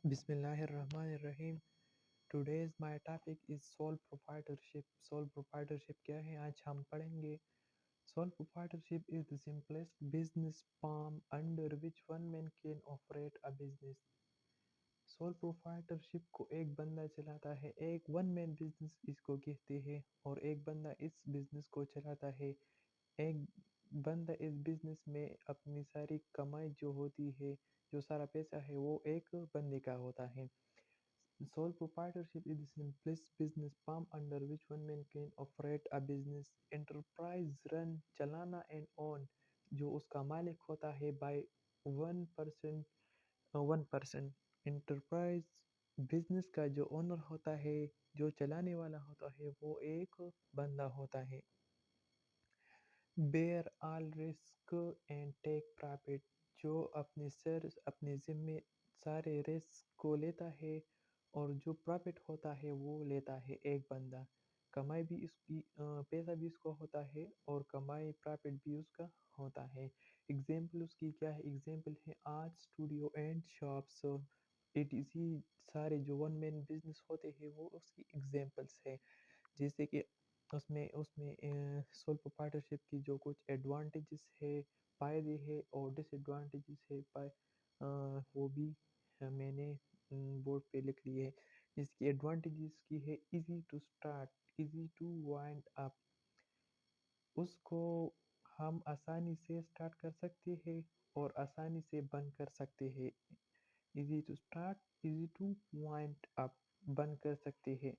बिस्मिल्लाहिर्रहमानिर्रहीम। Today's my topic is sole proprietorship. Sole proprietorship क्या है, आज हम पढ़ेंगे। Sole proprietorship is the simplest business form under which one man can operate a business. Sole proprietorship को एक बंदा चलाता है, एक वन मैन बिजनेस इसको कहते हैं, और एक बंदा इस बिजनेस को चलाता है। एक बंदा इस बिजनेस में अपनी सारी कमाई जो होती है, जो सारा पैसा है, वो एक बंदे का होता है। Sole proprietorship is the simplest business form under which one man can operate a business enterprise run चलाना and own, जो उसका मालिक होता है by one person enterprise business का जो ओनर होता है, जो चलाने वाला होता है, वो एक बंदा होता है। Bear all risk and take profit, जो अपने ज़िम्मे सारे रिस्क को लेता है, और जो प्रॉफिट होता है वो लेता है एक बंदा। कमाई भी इसकी पैसा भी इसको होता है, और कमाई प्रॉफिट भी उसका होता है। एग्जाम्पल उसकी क्या है, एग्जाम्पल है art studio and shops. It इसी सारे जो वन मैन बिजनेस होते हैं वो उसकी एग्जाम्पल्स है। जैसे कि उसमें उसमें सोल प्रोप्राइटरशिप की जो कुछ एडवांटेजेस है, फ़ायदे है, और डिसएडवांटेजेस है, वो भी मैंने बोर्ड पे लिख लिए है। इसकी एडवांटेजेस की है, easy to start, easy to wind up, उसको हम आसानी से स्टार्ट कर सकते हैं और आसानी से बंद कर सकते हैं। Easy to start, easy to wind up, बंद कर सकते हैं।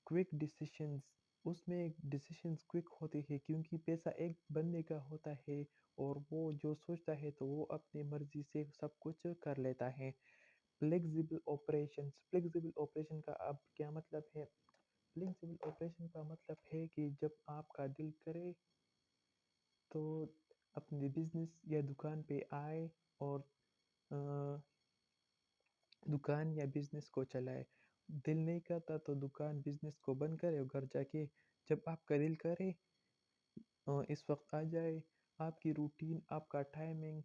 क्विक डिसीशंस, उसमें डिसीशंस क्विक होते हैं क्योंकि पैसा एक बंदे का होता है, और वो जो सोचता है तो वो अपनी मर्जी से सब कुछ कर लेता है। फ्लेक्सिबल ऑपरेशंस, फ्लेक्सिबल ऑपरेशन का अब क्या मतलब है? फ्लेक्सिबल ऑपरेशन का मतलब है कि जब आपका दिल करे तो अपने बिजनेस या दुकान पे आए, और अ, दुकान या बिजनेस को चलाए। दिल नहीं करता तो दुकान बिजनेस को बंद करे और घर जाके जब आपका दिल करे इस वक्त आ जाए। आपकी रूटीन, आपका टाइमिंग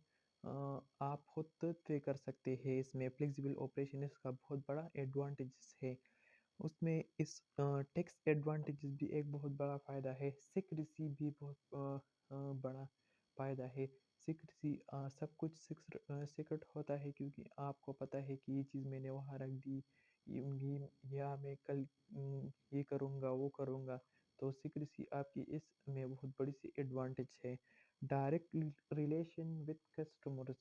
आप खुद तय कर सकते हैं। इसमें फ्लेक्सिबल ऑपरेशन इसका बहुत बड़ा एडवांटेजेस है। उसमें इस टैक्स एडवांटेजेस भी एक बहुत बड़ा फ़ायदा है। सिक्रेसी भी बहुत बड़ा फ़ायदा है। सिक्रेसी, सब कुछ सीक्रेट होता है, क्योंकि आपको पता है कि ये चीज़ मैंने वहाँ रख दी, या मैं कल ये करूँगा वो करूँगा। तो सिक्रेसी आपकी इसमें बहुत बड़ी सी एडवांटेज है। Direct relation with customers,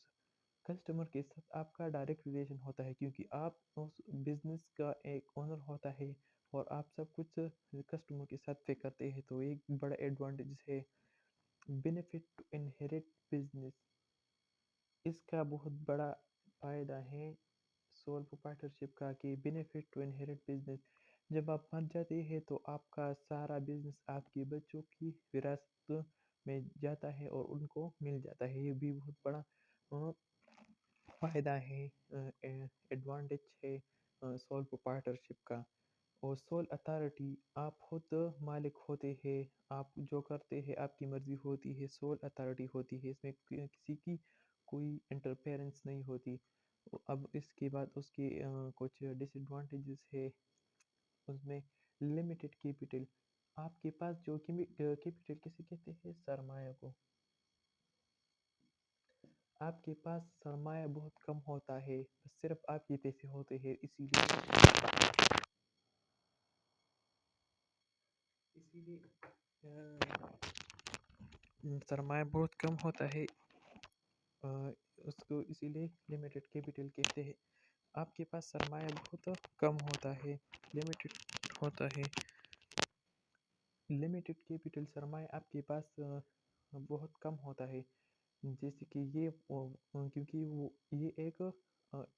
customer के साथ आपका डायरेक्ट रिलेशन होता है, क्योंकि आप उस बिजनेस का एक ओनर होता है, और आप सब कुछ कस्टमर के साथ पे करते हैं, तो एक बड़ा एडवांटेज है। बेनिफिट टू इनहेरिट बिजनेस, इसका बहुत बड़ा फ़ायदा है सोल प्रोप्राइटरशिप का, कि बेनिफिट टू इनहेरिट बिजनेस, जब आप मर जाते हैं तो आपका सारा बिजनेस आपके बच्चों की विरासत में जाता है और उनको मिल जाता है। ये भी बहुत बड़ा अ, फ़ायदा है, एडवांटेज है सोल प्रोप्राइटरशिप का। और सोल अथॉरिटी, आप खुद मालिक होते हैं, आप जो करते हैं आपकी मर्ज़ी होती है, सोल अथॉरिटी होती है, इसमें किसी की कोई इंटरफेरेंस नहीं होती। अब इसके बाद उसके कुछ डिसएडवांटेजेस है। उसमें लिमिटेड कैपिटल, आपके पास जो कैपिटल किसे कहते हैं, सरमाया को। आपके पास सरमाया बहुत कम होता है, बस सिर्फ आपके पैसे होते हैं, इसीलिए सरमाया बहुत कम होता है, अ, उसको इसीलिए लिमिटेड कैपिटल कहते हैं। आपके पास सरमाया बहुत कम होता है, लिमिटेड होता है। लिमिटेड कैपिटल सरमाया आपके पास बहुत कम होता है। जैसे कि क्योंकि वो ये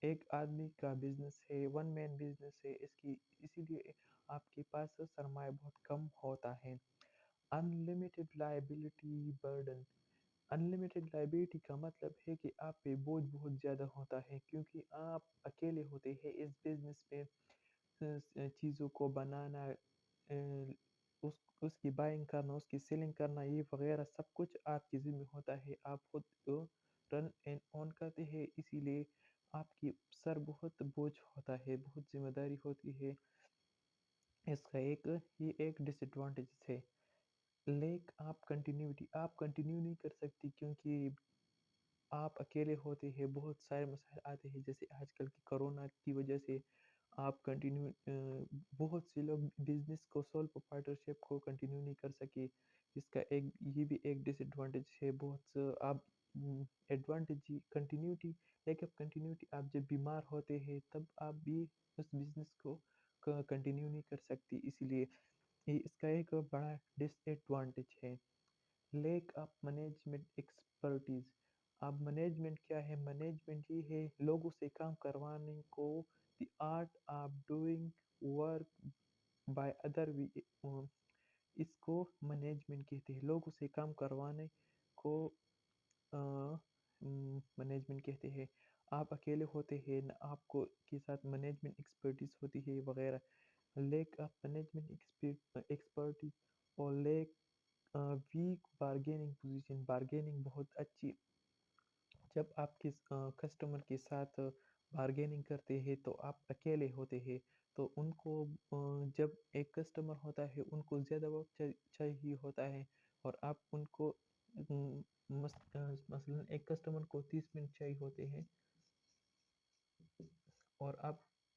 एक आदमी का बिजनेस है, वन मैन बिजनेस है इसकी, इसीलिए आपके पास सरमाया बहुत कम होता है। Unlimited liability burden, unlimited liability का मतलब है कि आप पे बोझ बहुत ज़्यादा होता है, क्योंकि आप अकेले होते हैं इस बिजनेस में। चीज़ों को बनाना, उसकी बाइंग करना, उसकी सेलिंग करना, ये वगैरह सब कुछ आपके ज़िम्मे होता है। आप खुद रन एंड ऑन करते हैं, इसीलिए آپ کی سر بہت بوجھ ہوتا ہے، بہت ذمہ داری ہوتی ہے، اس کا یہ ایک ڈس ایڈوانٹیج ہے۔ لیک آپ کنٹینیو نہیں کر سکتی کیونکہ آپ اکیلے ہوتے ہیں، بہت سارے مسائل آتے ہیں جیسے آج کل کی کرونا کی وجہ سے آپ کنٹینیو بہت سے لوگ بزنس کو سول پروپرائٹرشپ کو کنٹینیو نہیں کر سکے، اس کا یہ بھی ایک ڈس ایڈوانٹیج ہے بہت آپ advantage continuity, lack of continuity, آپ جب بیمار ہوتے ہیں تب آپ بھی اس بزنس کو کنٹینیو نہیں کر سکتی، اسی لیے یہ اس کا ایک بڑا ڈس ایڈوانٹیج ہے۔ لیک آف مینجمنٹ ایکسپرٹیز، اب مینجمنٹ کیا ہے؟ مینجمنٹ یہ ہے لوگوں سے کام کروانے کو، the art of doing work by other, اس کو مینجمنٹ کہتے ہیں، لوگوں سے کام کروانے کو مینجمنٹ کہتے ہیں۔ آپ اکیلے ہوتے ہیں نہ آپ کو کے ساتھ مینجمنٹ ایکسپرٹیز ہوتی ہے وغیرہ، لیک آف مینجمنٹ ایکسپرٹیز اور lack weak bargaining position, bargaining بہت اچھی، جب آپ کس کسٹمر کے ساتھ بارگیننگ کرتے ہیں تو آپ اکیلے ہوتے ہیں، تو ان کو جب ایک کسٹمر ہوتا ہے ان کو زیادہ وقت چاہیے ہوتا ہے، اور آپ ان کو مثلاً ایک کسٹمر کو 30 منٹ چاہیے ہوتے ہیں اور آپ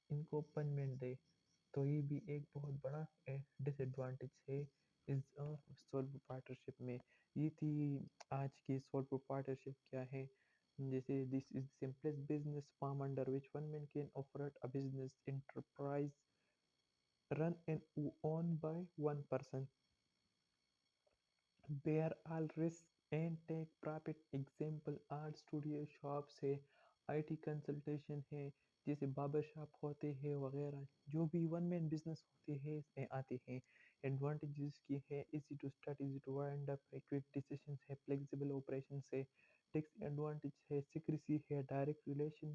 ان کو 5 منٹ دیں، تو یہ بھی ایک بہت بڑا ڈس ایڈوانٹیج ہے اس سول پروپرائٹرشپ میں۔ یہ تھی آج کی سول پروپرائٹرشپ کیا ہے، جیسے this is simplest business form under which one man can operate a business enterprise run and own by one person, bear all risk and take profit. Example art studio shops ہے، I T consultation ہے، جیسے barber shop ہوتے ہیں وغیرہ، جو بھی one مین business ہوتے ہیں اس میں آتے ہیں۔ ایڈوانٹیجز کی ہے easy to start, easy to wind up ہے، کوئک ڈیسیشنس ہے، فلیکسیبل آپریشنس ہے۔ ٹیکس ایڈوانٹیج ہے سیکریسی ہے، ڈائریکٹ ریلیشن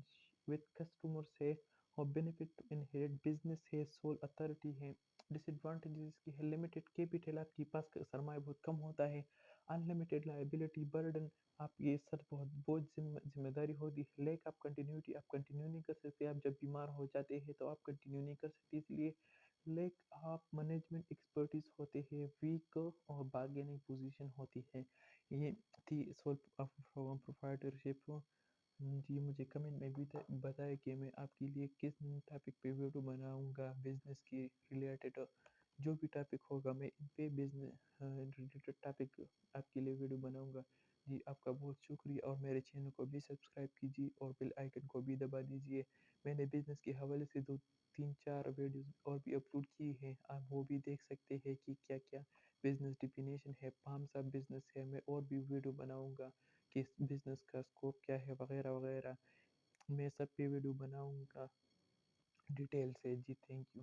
وتھ کسٹمرس ہے، اور بینیفٹ ٹو انہیریٹ بزنس ہے، سول اتھارٹی ہے۔ ڈس ایڈوانٹیجز کی ہے لمیٹڈ کیپیٹل، آپ کے پاس کا سرمایہ بہت کم ہوتا ہے، ان لمیٹیڈ لائبلٹی برڈن، آپ یہ سب بہت بہت ذمہ داری ہوتی ہے، لیک آف کنٹینیوٹی، آپ کنٹینیو نہیں کر سکتے، آپ جب بیمار ہو جاتے ہیں تو آپ کنٹینیو نہیں کر سکتے، اس لیے لیک آف مینجمنٹ ایکسپرٹیز ہوتے ہیں، ویک اور بارگیننگ پوزیشن ہوتی ہے۔ یہ تھی سول پروپرائٹرشپ۔ جی مجھے کمنٹ میں بھی بتائے کہ میں آپ کے لیے کس ٹاپک پہ ویڈیو بناؤں گا، بزنس کی ریلیٹڈ جو بھی ٹاپک ہوگا میں ان پہ بزنس ریلیٹڈ ٹاپک آپ کے لیے ویڈیو بناؤں گا۔ جی آپ کا بہت شکریہ، اور میرے چینل کو بھی سبسکرائب کیجیے اور بیل آئیکن کو بھی دبا دیجیے۔ میں نے بزنس کے حوالے سے 2 3 4 ویڈیوز اور بھی اپلوڈ کی ہیں، آپ وہ بھی دیکھ سکتے ہیں کہ کیا کیا بزنس ڈیفینیشن ہے، پامس آف بزنس ہے، میں اور بھی ویڈیو بناؤں گا کہ بزنس کا اسکوپ کیا ہے وغیرہ وغیرہ، میں سب پہ ویڈیو بناؤں گا ڈیٹیل سے۔ جی تھینک یو۔